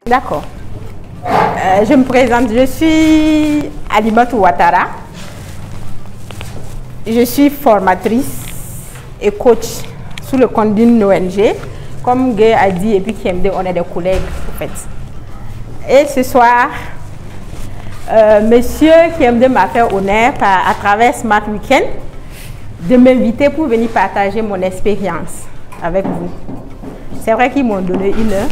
D'accord. Je me présente, je suis Alimatu Ouattara. Je suis formatrice et coach sous le compte d'une ONG. Comme Guy a dit, et puis KMD, on est des collègues en fait. Et ce soir, monsieur KMD m'a fait honneur à travers Smart Weekend de m'inviter pour venir partager mon expérience avec vous. C'est vrai qu'ils m'ont donné 1 heure.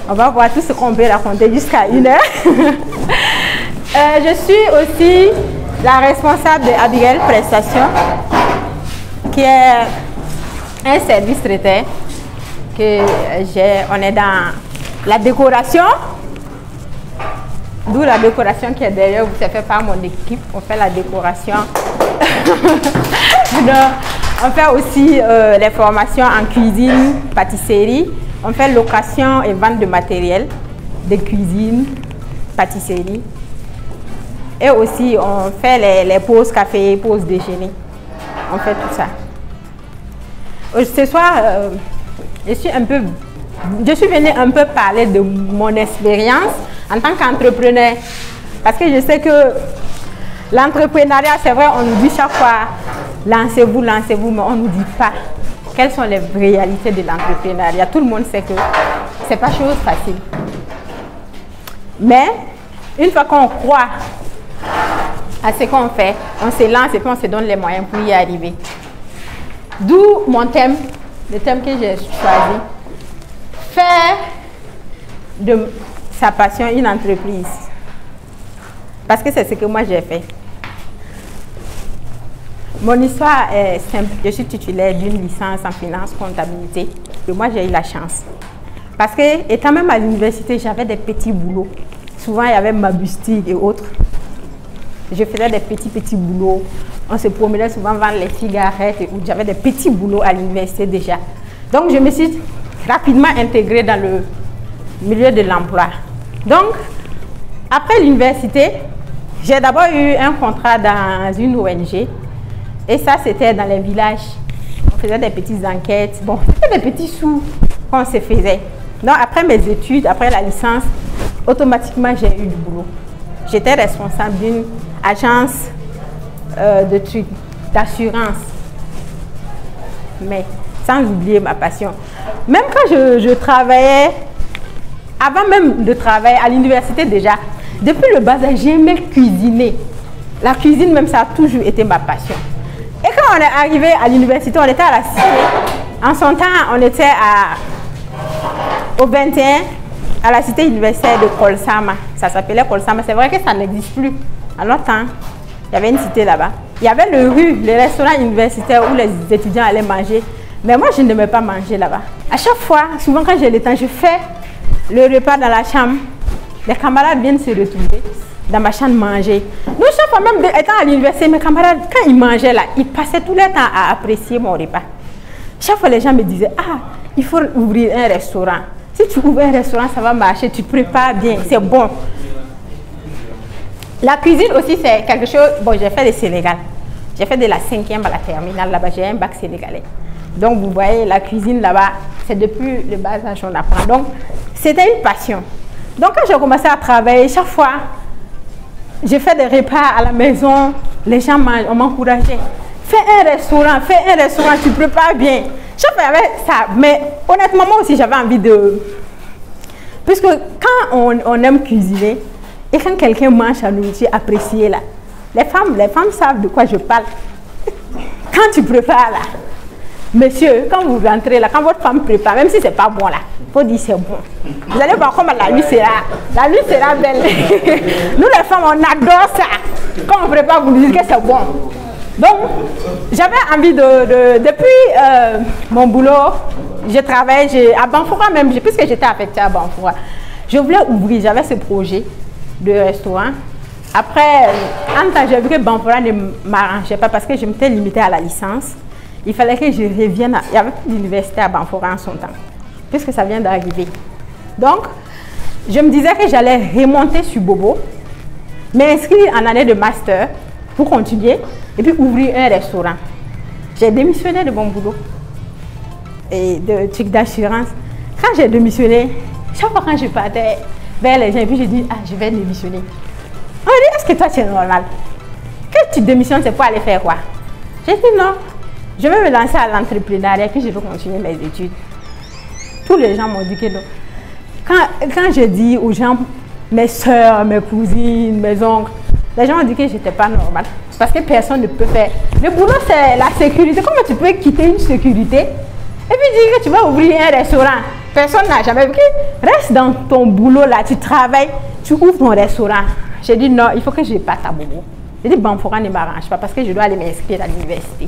On va voir tout ce qu'on peut raconter jusqu'à 1 heure. Je suis aussi la responsable de Abigail Prestation, qui est un service traiteur que j'ai. On est dans la décoration, d'où la décoration qui est derrière vous, c'est fait par mon équipe. On fait la décoration. On fait aussi les formations en cuisine, pâtisserie. On fait location et vente de matériel de cuisine, pâtisserie. Et aussi, on fait les pauses café, pauses déjeuner. On fait tout ça. Ce soir, je suis venue un peu parler de mon expérience en tant qu'entrepreneur. Parce que je sais que l'entrepreneuriat, c'est vrai, on nous dit chaque fois, lancez-vous, lancez-vous, mais on ne nous dit pas quelles sont les réalités de l'entrepreneuriat. Tout le monde sait que ce n'est pas chose facile. Mais, une fois qu'on croit à ce qu'on fait, on se lance et puis on se donne les moyens pour y arriver. D'où mon thème, le thème que j'ai choisi. Faire de sa passion une entreprise. Parce que c'est ce que moi j'ai fait. Mon histoire est simple. Je suis titulaire d'une licence en finance comptabilité. Et moi, j'ai eu la chance. Parce que, étant même à l'université, j'avais des petits boulots. Souvent, il y avait ma bustique et autres. Je faisais des petits boulots. On se promenait souvent vendre les cigarettes. J'avais des petits boulots à l'université déjà. Donc, je me suis rapidement intégrée dans le milieu de l'emploi. Donc, après l'université, j'ai d'abord eu un contrat dans une ONG. Et ça, c'était dans les villages. On faisait des petites enquêtes. Bon, c'était des petits sous qu'on se faisait. Donc, après mes études, après la licence, automatiquement, j'ai eu du boulot. J'étais responsable d'une agence d'assurance. Mais sans oublier ma passion. Même quand je travaillais, avant même de travailler à l'université déjà, depuis le bas âge, j'aimais cuisiner. La cuisine, même, ça a toujours été ma passion. Et quand on est arrivé à l'université, on était à la cité. En son temps, on était au 21, à la cité universitaire de Kolsama. Ça s'appelait Kolsama. C'est vrai que ça n'existe plus. À notre temps, il y avait une cité là-bas. Il y avait le restaurant universitaire où les étudiants allaient manger. Mais moi, je n'aimais pas manger là-bas. À chaque fois, souvent quand j'ai le temps, je fais le repas dans la chambre. Les camarades viennent se retrouver dans ma chambre manger. Nous, chaque fois, même étant à l'université, mes camarades, quand ils mangeaient là, ils passaient tout le temps à apprécier mon repas. Chaque fois, les gens me disaient, ah, il faut ouvrir un restaurant. Si tu ouvres un restaurant, ça va marcher, tu prépares bien, c'est bon. La cuisine aussi, c'est quelque chose, bon, j'ai fait le Sénégal. J'ai fait de la 5e à la terminale, là-bas, j'ai un bac sénégalais. Donc, vous voyez, la cuisine là-bas, c'est depuis le bas âge qu'on apprend. Donc, c'était une passion. Donc, quand j'ai commencé à travailler, chaque fois, j'ai fait des repas à la maison, les gens mangent, on m'encourageait. Fais un restaurant, tu prépares bien. Chaque fois, il y avait ça. Mais honnêtement, moi aussi, j'avais envie de... Puisque quand on aime cuisiner, et quand quelqu'un mange la nourriture appréciée, là, les femmes savent de quoi je parle. Quand tu prépares, là, monsieur, quand vous rentrez, là, quand votre femme prépare, même si ce n'est pas bon, là, il faut dire c'est bon. Vous allez voir comment la nuit sera belle. Nous, les femmes, on adore ça. Quand on prépare, vous nous dites que c'est bon. Donc, j'avais envie depuis mon boulot, je travaillais à Banfoura même, puisque j'étais affectée à Banfoura. Je voulais ouvrir, j'avais ce projet de restaurant. Après, en temps, j'ai vu que Banfoura ne m'arrangeait pas parce que je m'étais limitée à la licence. Il fallait que je revienne. Il y avait plus d'université à Banfoura en son temps, puisque ça vient d'arriver. Donc, je me disais que j'allais remonter sur Bobo, m'inscrire en année de master pour continuer et puis ouvrir un restaurant. J'ai démissionné de mon boulot et de trucs d'assurance. Quand j'ai démissionné, chaque fois quand je partais, vers les gens et puis je dis, ah, je vais démissionner. On me dit, est-ce que toi tu es normal? Que tu démissionnes, c'est pour aller faire quoi? J'ai dit non, je vais me lancer à l'entrepreneuriat et puis je vais continuer mes études. Tous les gens m'ont dit que non. Quand je dis aux gens, mes soeurs, mes cousines, mes oncles, les gens ont dit que je n'étais pas normale. Parce que personne ne peut faire. Le boulot, c'est la sécurité. Comment tu peux quitter une sécurité et puis dire que tu vas ouvrir un restaurant? Personne n'a jamais vu. Reste dans ton boulot là, tu travailles, tu ouvres ton restaurant. J'ai dit non, il faut que je parte à Bobo. J'ai dit Banfora ne m'arrange pas parce que je dois aller m'inscrire à l'université.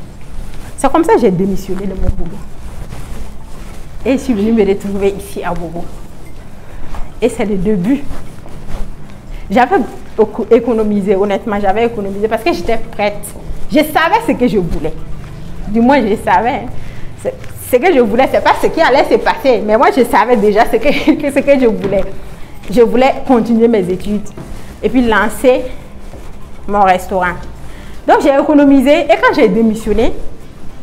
C'est comme ça que j'ai démissionné de mon boulot. Et je suis venue me retrouver ici à Bobo. Et c'est le début. J'avais économisé, honnêtement, j'avais économisé parce que j'étais prête. Je savais ce que je voulais. Du moins, je savais. Ce que je voulais, ce n'est pas ce qui allait se passer. Mais moi, je savais déjà ce que je voulais. Je voulais continuer mes études et puis lancer mon restaurant. Donc, j'ai économisé et quand j'ai démissionné,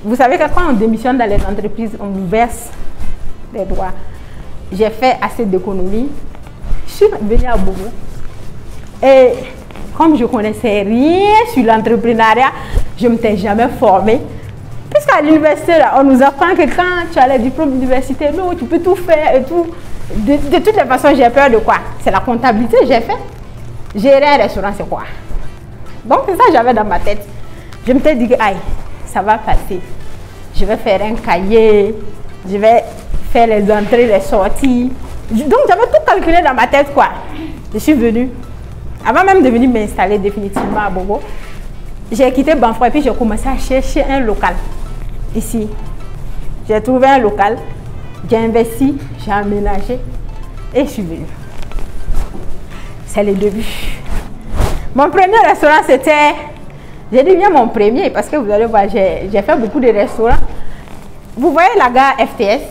vous savez que quand on démissionne dans les entreprises, on vous verse les droits. J'ai fait assez d'économies. Je suis venue à Bobo. Et comme je ne connaissais rien sur l'entrepreneuriat, je ne m'étais jamais formée. Puisqu'à l'université, on nous apprend que quand tu as le diplôme universitaire, non, tu peux tout faire et tout. De toutes les façons, j'ai peur de quoi? C'est la comptabilité, j'ai fait. Gérer un restaurant, c'est quoi? Donc, c'est ça que j'avais dans ma tête. Je me suis dit que, aïe, ça va passer. Je vais faire un cahier, je vais faire les entrées, les sorties. Donc, j'avais tout calculé dans ma tête, quoi. Je suis venue. Avant même de venir m'installer définitivement à Bobo, j'ai quitté Banfora et puis j'ai commencé à chercher un local ici. J'ai trouvé un local, j'ai investi, j'ai aménagé et je suis venue. C'est le début. Mon premier restaurant, c'était... J'ai dit bien mon premier parce que vous allez voir, j'ai fait beaucoup de restaurants. Vous voyez la gare FTS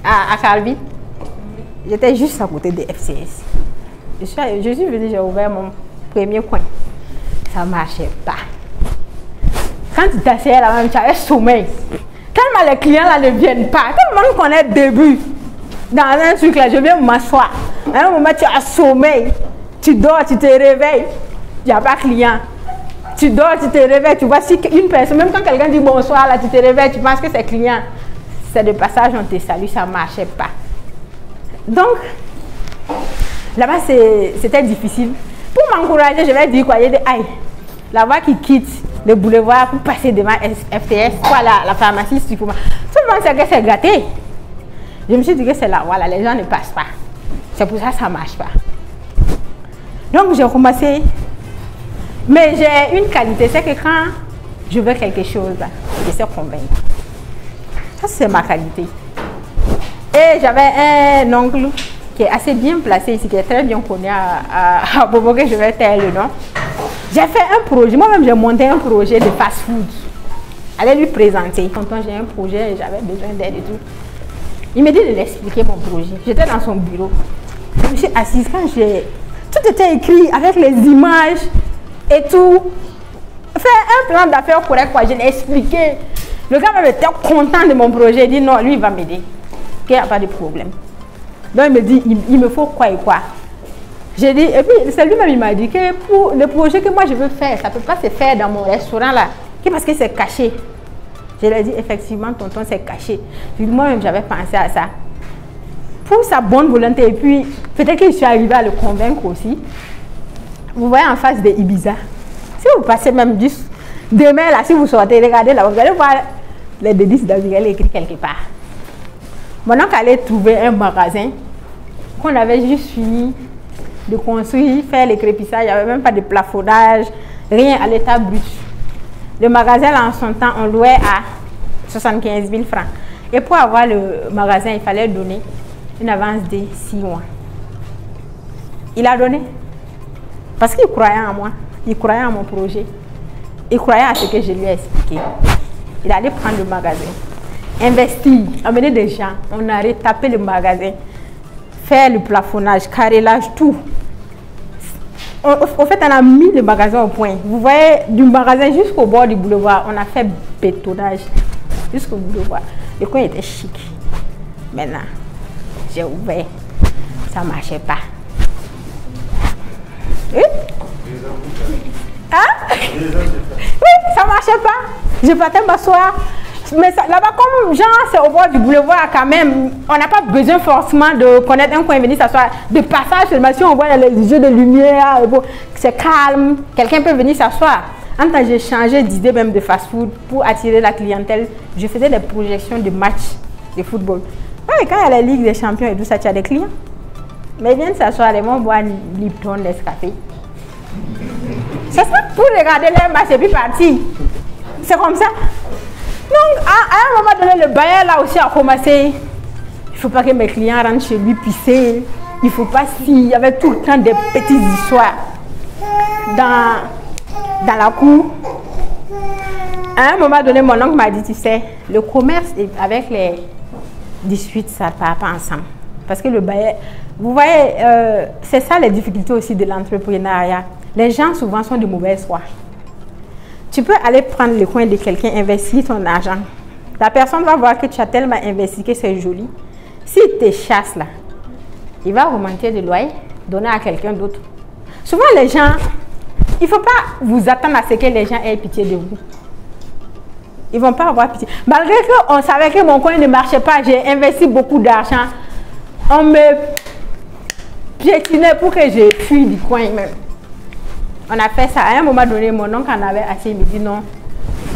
à Calvi? J'étais juste à côté de FCS. Je suis venue, j'ai ouvert mon premier coin. Ça ne marchait pas. Quand tu t'asseyais là-même, tu avais sommeil. Tellement les clients là ne viennent pas. Tout le monde connaît le début. Dans un truc là, je viens m'asseoir. À un moment, tu as sommeil. Tu dors, tu te réveilles. Il n'y a pas de client. Tu dors, tu te réveilles. Tu vois si une personne, même quand quelqu'un dit bonsoir, là, tu te réveilles, tu penses que c'est client. C'est de passage, on te salue, ça ne marchait pas. Donc, là-bas, c'était difficile. Pour m'encourager, je vais dire quoi? Il dit, aïe, la voie qui quitte le boulevard pour passer devant FTS, quoi, la pharmacie, tout le monde sait que c'est gâté. Je me suis dit que c'est la voie, là, les gens ne passent pas. C'est pour ça que ça ne marche pas. Donc, j'ai commencé. Mais j'ai une qualité, c'est que quand je veux quelque chose, je sais convaincre. Ça, c'est ma qualité. Et j'avais un oncle qui est assez bien placé ici, qui est très bien connu à Bobo, que je vais taire le nom. J'ai fait un projet, moi-même j'ai monté un projet de fast-food. Allez lui présenter. Tonton, j'ai un projet et j'avais besoin d'aide et tout. Il m'a dit de l'expliquer mon projet. J'étais dans son bureau. Je me suis assise quand tout était écrit avec les images et tout. Faire un plan d'affaires correct, quoi. Je l'ai expliqué. Le gars même était content de mon projet. Il dit non, lui il va m'aider. Il n'y a pas de problème. Donc il me dit, il me faut quoi et quoi. J'ai dit, et puis c'est lui-même il m'a dit que pour le projet que moi je veux faire, ça ne peut pas se faire dans mon restaurant là, parce que c'est caché. Je lui ai dit, effectivement, tonton, c'est caché. Moi-même j'avais pensé à ça. Pour sa bonne volonté, et puis peut-être que je suis arrivée à le convaincre aussi. Vous voyez en face de Ibiza, si vous passez même juste demain là, si vous sortez, regardez là, vous allez voir les délices d'Abigail écrit quelque part. Maintenant qu'elle trouver un magasin qu'on avait juste fini de construire, faire les crépissages, il n'y avait même pas de plafonnage, rien à l'état brut. Le magasin là en son temps, on louait à 75 000 francs. Et pour avoir le magasin, il fallait donner une avance de 6 mois. Il a donné. Parce qu'il croyait en moi, il croyait en mon projet, il croyait à ce que je lui ai expliqué. Il allait prendre le magasin, investir, amener des gens, on a retapé le magasin, faire le plafonnage, carrelage, tout. Au fait, on a mis le magasin au point. Vous voyez, du magasin jusqu'au bord du boulevard, on a fait bétonnage jusqu'au boulevard. Le coin était chic. Maintenant, j'ai ouvert, ça ne marchait pas. Oui? Hein? Oui, ça ne marchait pas. Je partais m'asseoir. Mais là-bas, comme genre, c'est au bord du boulevard quand même, on n'a pas besoin forcément de connaître un coin, venir s'asseoir. De passage seulement, si on voit les jeux de lumière, c'est calme, quelqu'un peut venir s'asseoir. En temps, j'ai changé d'idée même de fast-food pour attirer la clientèle. Je faisais des projections de matchs de football. Ouais, quand il y a la Ligue des Champions et tout ça, tu as des clients. Mais ils viennent s'asseoir, ils vont boire Lipton, Nescafé. C'est ça, pour regarder les matchs et puis partir. C'est comme ça. Donc, à un moment donné, le bailleur là aussi a commencé. Il ne faut pas que mes clients rentrent chez lui pisser. Il ne faut pas s'il y avait tout le temps des petites histoires dans la cour. À un moment donné, mon oncle m'a dit, tu sais, le commerce avec les disputes, ça ne part pas ensemble. Parce que le bailleur, vous voyez, c'est ça les difficultés aussi de l'entrepreneuriat. Les gens souvent sont de mauvaise foi. Tu peux aller prendre le coin de quelqu'un, investir ton argent. La personne va voir que tu as tellement investi que c'est joli. S'il te chasse là, il va augmenter le loyer, donner à quelqu'un d'autre. Souvent les gens, il ne faut pas vous attendre à ce que les gens aient pitié de vous. Ils ne vont pas avoir pitié. Malgré qu'on savait que mon coin ne marchait pas, j'ai investi beaucoup d'argent. On me piétinait pour que je fuis du coin même. On a fait ça. À un moment donné, mon oncle en avait assez. Il me dit non,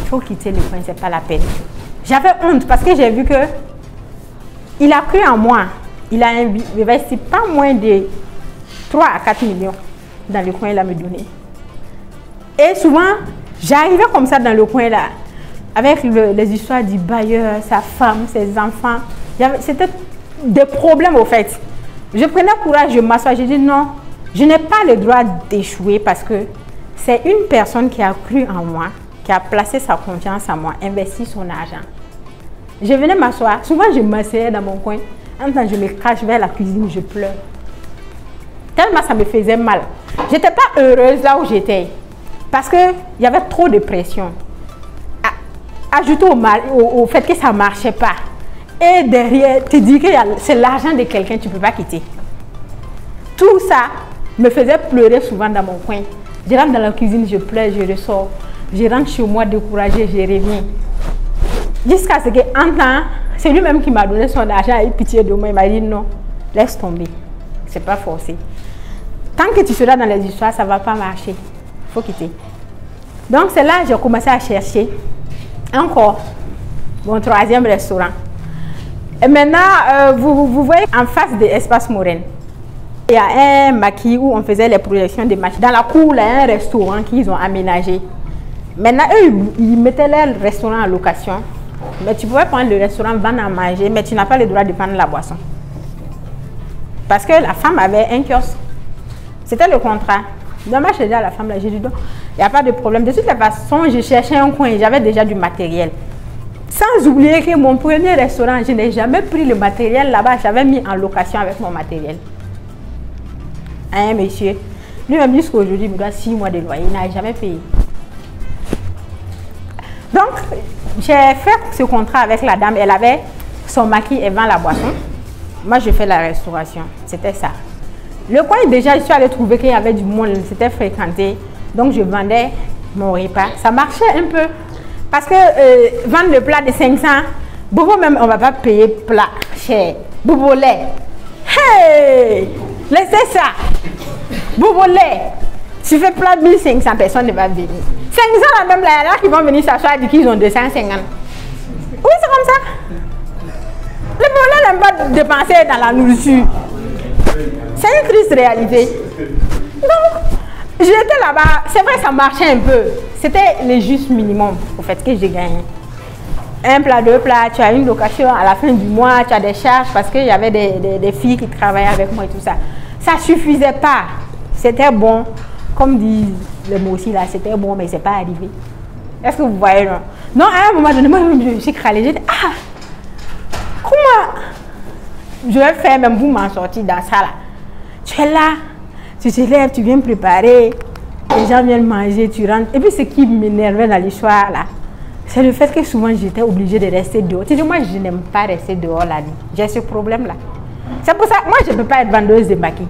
il faut quitter le coin, c'est pas la peine. J'avais honte parce que j'ai vu que il a cru en moi. Il a investi pas moins de 3 à 4 millions dans le coin, il a me donné. Et souvent, j'arrivais comme ça dans le coin là, avec les histoires du bailleur, sa femme, ses enfants. C'était des problèmes au fait. Je prenais courage, je m'assois, je dis non. Je n'ai pas le droit d'échouer parce que c'est une personne qui a cru en moi, qui a placé sa confiance en moi, investi son argent. Je venais m'asseoir. Souvent, je m'asseyais dans mon coin. En temps, je me cache vers la cuisine, je pleure. Tellement ça me faisait mal. Je n'étais pas heureuse là où j'étais parce qu'il y avait trop de pression. Ajouté au fait que ça ne marchait pas. Et derrière, te dis que c'est l'argent de quelqu'un, tu ne peux pas quitter. Tout ça me faisait pleurer souvent dans mon coin. Je rentre dans la cuisine, je pleure, je ressors. Je rentre chez moi découragée, je reviens. Jusqu'à ce qu'en temps, c'est lui-même qui m'a donné son argent et pitié de moi. Il m'a dit non, laisse tomber. C'est pas forcé. Tant que tu seras dans les histoires, ça ne va pas marcher. Il faut quitter. Donc c'est là que j'ai commencé à chercher encore mon 3e restaurant. Et maintenant, vous voyez en face de l'Espace Morin. Il y a un maquis où on faisait les projections des matchs. Dans la cour, il y a un restaurant qu'ils ont aménagé. Maintenant, eux, ils mettaient leur restaurant en location. Mais tu pouvais prendre le restaurant, vendre à manger, mais tu n'as pas le droit de prendre la boisson. Parce que la femme avait un kiosque. C'était le contrat. Donc, moi, je dis à la femme, là, j'ai dit, il n'y a pas de problème. De toute façon, je cherchais un coin, j'avais déjà du matériel. Sans oublier que mon premier restaurant, je n'ai jamais pris le matériel là-bas, j'avais mis en location avec mon matériel. Un monsieur, lui-même jusqu'à aujourd'hui, il me doit 6 mois de loyer, il n'a jamais payé. Donc, j'ai fait ce contrat avec la dame, elle avait son maquis et vend la boisson. Moi, je fais la restauration, c'était ça. Le coin, déjà, je suis allée trouver qu'il y avait du monde, c'était fréquenté. Donc, je vendais mon repas. Ça marchait un peu. Parce que vendre le plat de 500, Bobo même, on ne va pas payer plat cher. Bobo lait. Hey! Laissez ça. Bobo lait. Tu fais plat de 1500, personne ne va venir. 500 là même, là, il y en a qui vont venir s'asseoir et dire qu'ils ont 250. Oui, c'est comme ça. Les Bolais n'aiment pas dépenser dans la nourriture. C'est une triste réalité. Donc, j'étais là-bas. C'est vrai, ça marchait un peu. C'était le juste minimum, au fait, que j'ai gagné. Un plat, 2 plats, tu as une location à la fin du mois, tu as des charges parce qu'il y avait des filles qui travaillaient avec moi et tout ça. Ça ne suffisait pas. C'était bon. Comme disent les mots aussi, là, c'était bon, mais ce n'est pas arrivé. Est-ce que vous voyez, non? Non, à un moment donné, moi, je me suis crâlée. J'ai dit, ah, comment je vais faire même pour m'en sortir dans ça, là? Tu es là, tu te lèves, tu viens préparer, les gens viennent manger, tu rentres. Et puis, ce qui m'énervait dans l'histoire, là, c'est le fait que souvent, j'étais obligée de rester dehors. Tu dis, moi, je n'aime pas rester dehors la nuit. J'ai ce problème-là. C'est pour ça que moi, je ne peux pas être vendeuse de maquis.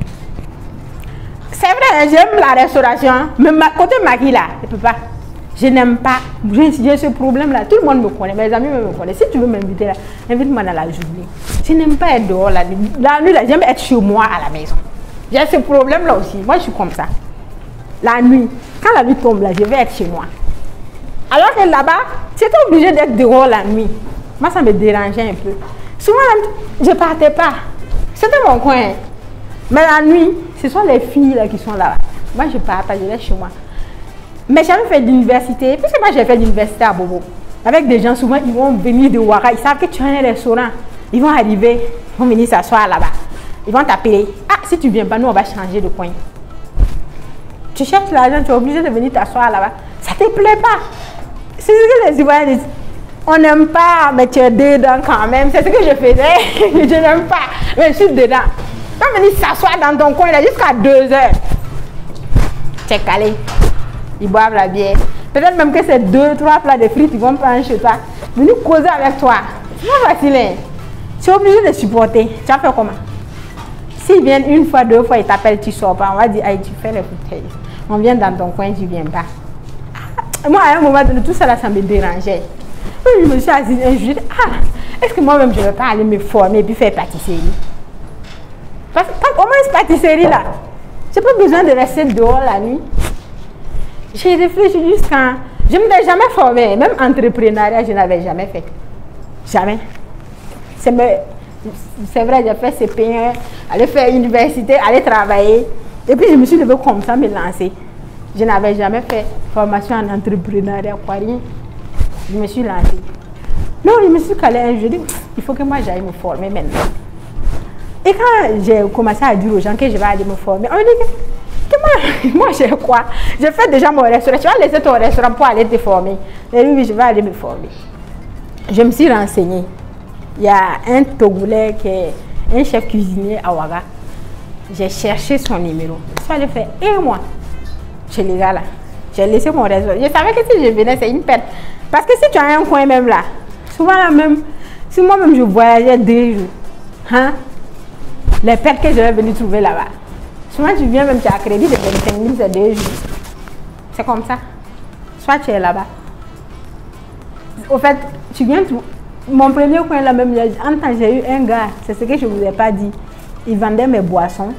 C'est vrai, j'aime la restauration, mais côté maquis là, je ne peux pas. Je n'aime pas. J'ai ce problème là. Tout le monde me connaît, mes amis me connaissent. Si tu veux m'inviter là, invite-moi dans la journée. Je n'aime pas être dehors la nuit. La nuit là, j'aime être chez moi à la maison. J'ai ce problème là aussi. Moi, je suis comme ça. La nuit, quand la nuit tombe là, je vais être chez moi. Alors que là-bas, tu étais obligé d'être dehors la nuit. Moi, ça me dérangeait un peu. Souvent, je ne partais pas. C'était mon coin. Mais la nuit, ce sont les filles là qui sont là. Moi, je ne pars pas, je reste chez moi. Mais j'avais fait l'université, puisque moi j'ai fait l'université à Bobo. Avec des gens, souvent, ils vont venir de Ouaga, ils savent que tu as un restaurant. Ils vont arriver, ils vont venir s'asseoir là-bas. Ils vont t'appeler. Ah, si tu ne viens pas, nous, on va changer de coin. Tu cherches l'argent, tu es obligé de venir t'asseoir là-bas. Ça ne te plaît pas. C'est ce que les Ivoiriens disent. On n'aime pas, mais tu es dedans quand même. C'est ce que je faisais. Je n'aime pas, mais je suis dedans. Quand venir s'asseoir dans ton coin là jusqu'à 2 heures, tu es calé. Ils boivent la bière. Peut-être même que c'est 2-3 plats de frites, ils vont prendre chez toi. Venir causer avec toi. C'est pas facile. Hein? Tu es obligé de supporter. Tu vas faire comment? S'ils viennent 1 fois, 2 fois, ils t'appellent, tu ne sors pas. On va dire, tu fais les bouteilles. On vient dans ton coin, tu ne viens pas. Moi, à un moment donné, tout ça, là, ça me dérangeait. Je me suis assise un jour, je dis, est-ce que moi-même, je ne vais pas aller me former et puis faire pâtisserie? Parce que au moins, pâtisserie, là, je n'ai pas besoin de rester dehors la nuit. J'ai réfléchi jusqu'à... Je ne m'étais jamais formée. Même entrepreneuriat, je n'avais jamais fait. Jamais. C'est vrai, j'ai fait CP1, aller faire université, aller travailler. Et puis, je me suis levée comme ça, me lancer. Je n'avais jamais fait formation en entrepreneuriat, quoi, rien. Je me suis lancée. Non, je me suis calée un jour, je dis, il faut que moi j'aille me former maintenant. Et quand j'ai commencé à dire aux gens que je vais aller me former, on me dit que moi j'ai quoi? J'ai fait déjà mon restaurant. Tu vas laisser ton restaurant pour aller te former. Et oui, je vais aller me former. Je me suis renseignée. Il y a un Togolais qui est un chef cuisinier à Ouaga. J'ai cherché son numéro. Je suis allée faire 1 mois chez les gars là. J'ai laissé mon restaurant. Je savais que si je venais, c'est une perte. Parce que si tu as un coin même là, souvent là même, si moi-même je voyageais 2 jours, hein, les pertes que je vais venir trouver là-bas. Souvent tu viens même, tu as crédit de 25 000, c'est 2 jours. C'est comme ça. Soit tu es là-bas. Au fait, tu viens, mon premier coin là même, en temps j'ai eu un gars, c'est ce que je ne vous ai pas dit. Il vendait mes boissons.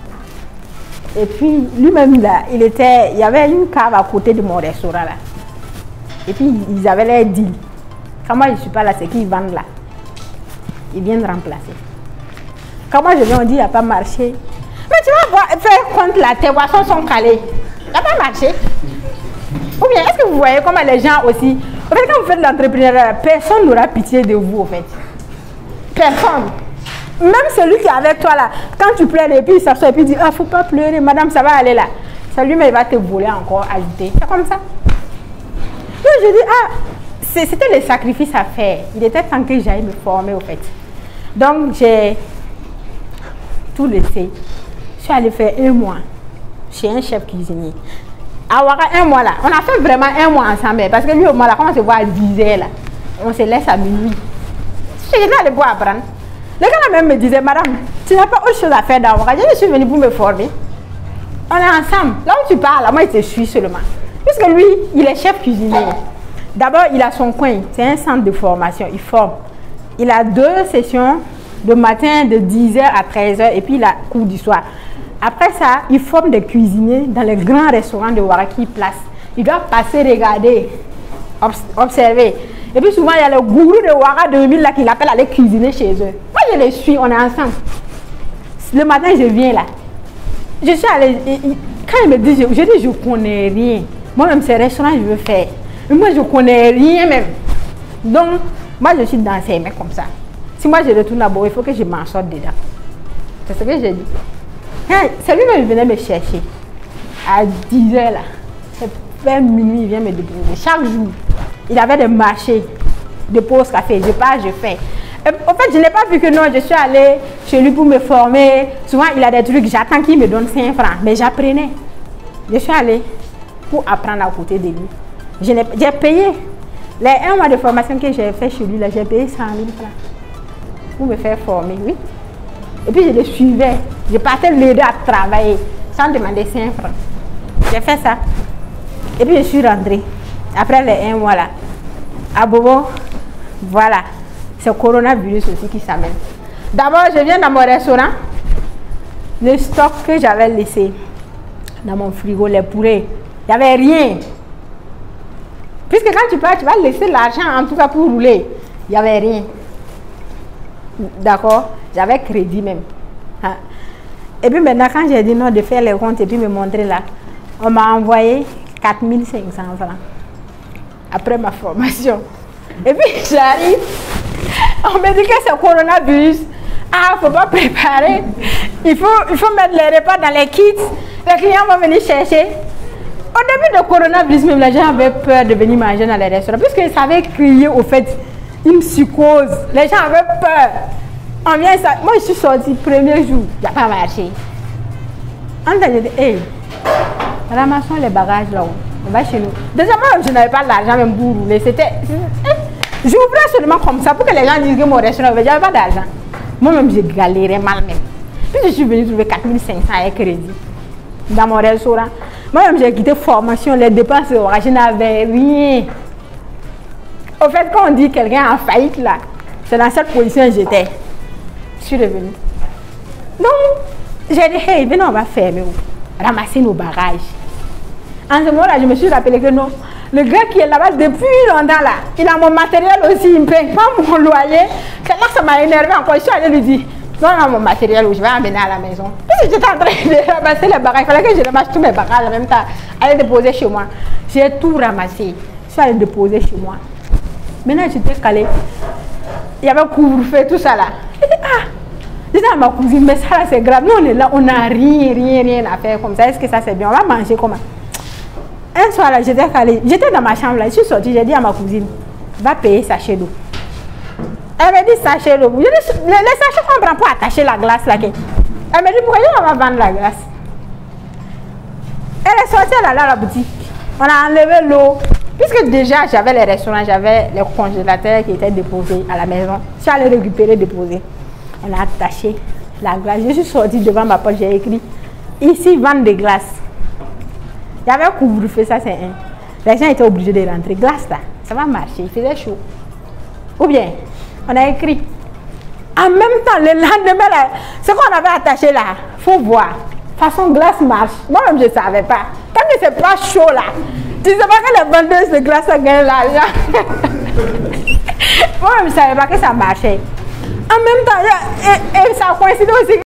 Et puis lui-même là, il y avait une cave à côté de mon restaurant là. Et puis ils avaient l'air deal. Quand moi je ne suis pas là, c'est qu'ils vendent là. Ils viennent remplacer. Quand moi je viens, on dit il n'y a pas marché. Mais tu vas faire compte là, tes boissons sont calées. Il n'y a pas marché. Ou bien est-ce que vous voyez comment les gens aussi. En fait, quand vous faites de l'entrepreneuriat, personne n'aura pitié de vous en fait. Personne. Même celui qui est avec toi là, quand tu pleures et puis il s'assoit et puis il dit, ah, faut pas pleurer, madame, ça va aller là. Ça lui, mais il va te voler encore, ajouter. C'est comme ça. Donc je dis, ah, c'était le sacrifice à faire. Il était temps que j'aille me former au fait. Donc j'ai tout laissé. Je suis allée faire 1 mois chez un chef cuisinier. À Ouaga, 1 mois là. On a fait vraiment 1 mois ensemble. Parce que lui, au mois là, quand on se voit à 10 h là, on se laisse à minuit. Je suis allée pour apprendre. Le gars là même me disait, madame, tu n'as pas autre chose à faire dans Ouaga. Je suis venue pour me former. On est ensemble. Là où tu parles, moi, il te suit seulement. Puisque lui, il est chef cuisinier. D'abord, il a son coin. C'est un centre de formation. Il forme. Il a 2 sessions de matin de 10 h à 13 h et puis il a cours du soir. Après ça, il forme des cuisiniers dans les grands restaurants de Ouaga qui placent. Il doit passer, regarder, observer. Et puis souvent, il y a le gourou de Ouaga 2000 là qui l'appelle aller cuisiner chez eux. Moi, je les suis, on est ensemble. Le matin, je viens là. Je suis allée, quand il me dit, je dis, je connais rien. Moi-même, ces restaurants, je veux faire. Mais moi, je connais rien même. Donc, moi, je suis dans ces mecs comme ça. Si moi, je retourne là-bas, il faut que je m'en sorte dedans. C'est ce que j'ai dit. C'est lui-même qui venait me chercher. À 10 h là. Vers minuit, il vient me déposer. Chaque jour, il avait des marchés de pause café. Je pars, je fais. En fait, je n'ai pas vu que non, je suis allée chez lui pour me former. Souvent, il a des trucs, j'attends qu'il me donne 5 francs. Mais j'apprenais. Je suis allée pour apprendre à côté de lui. J'ai payé. Les 1 mois de formation que j'ai fait chez lui, j'ai payé 100 000 francs pour me faire former, oui. Et puis, je le suivais. Je partais l'aider à travailler sans demander 5 francs. J'ai fait ça. Et puis je suis rentrée. Après les 1 mois là. À Bobo, voilà. C'est le coronavirus aussi qui s'amène. D'abord, je viens dans mon restaurant. Le stock que j'avais laissé dans mon frigo, les poulets, il n'y avait rien. Puisque quand tu pars, tu vas laisser l'argent en tout cas pour rouler. Il n'y avait rien. D'accord? J'avais crédit même. Hein? Et puis maintenant, quand j'ai dit non de faire les comptes et puis me montrer là, on m'a envoyé 4500 francs après ma formation. Et puis j'arrive, on me dit que c'est le coronavirus. Ah, il ne faut pas préparer. Il faut mettre les repas dans les kits. Les clients vont venir chercher. Au début du coronavirus, même les gens avaient peur de venir manger dans les restaurants. Puisqu'ils savaient crier au fait une psychose. Les gens avaient peur. On vient ça. Moi, je suis sortie le premier jour. Il n'y a pas marché. On a dit, hey, ramassons les bagages là-haut. On va chez nous. Déjà, moi, je n'avais pas d'argent même pour rouler. J'ouvrais seulement comme ça pour que les gens disent que mon restaurant, je n'avais pas d'argent. Moi-même, j'ai galéré mal même. Puis je suis venue trouver 4500 avec crédit dans mon restaurant. Moi-même, j'ai quitté formation, les dépenses, je n'avais rien. Au fait, quand on dit quelqu'un en faillite là, c'est dans cette position que j'étais. Je suis revenue. Donc, j'ai dit, hey, venez, on va fermer, ramasser nos bagages. En ce moment-là, je me suis rappelé que non, le gars qui est là-bas depuis longtemps là, il a mon matériel aussi, il ne paye pas mon loyer. C'est là que ça m'a énervé encore. Je suis allée lui dire, non, mon matériel, je vais emmener à la maison. Puis j'étais en train de ramasser les bagages. Il fallait que je ramasse tous mes bagages en même temps, aller déposer chez moi. J'ai tout ramassé. Je suis allée déposer chez moi. Maintenant, j'étais calée. Il y avait couvre-feu, tout ça là. Je dis, ah, je dis à ma cousine, mais ça c'est grave. Nous, on est là, on n'a rien à faire comme ça. Est-ce que ça c'est bien? On va manger comment? Un soir là, j'étais calée. J'étais dans ma chambre là. Je suis sortie, j'ai dit à ma cousine, va payer sachet d'eau. Elle m'a dit sachet d'eau. Je dis, les sachets qu'on prend pour attacher la glace là. Elle m'a dit, pourquoi on va vendre la glace? Elle est sortie là, à la boutique. On a enlevé l'eau. Puisque déjà j'avais les restaurants, j'avais les congélateurs qui étaient déposés à la maison. Je suis allée récupérer, déposer. On a attaché la glace. Je suis sortie devant ma porte, j'ai écrit ici vente de glace. Il y avait un couvre-feu, ça c'est un. Les gens étaient obligés de rentrer. Glace là, ça va marcher, il faisait chaud. Ou bien, on a écrit en même temps le lendemain là, ce qu'on avait attaché là, il faut voir. De toute façon, glace marche. Moi-même je ne savais pas. Tant que c'est pas chaud là. Tu ne sais pas que les vendeuses de glace gagnent l'argent. Moi, je ne savais pas que ça marchait. En même temps, et ça coïncide aussi.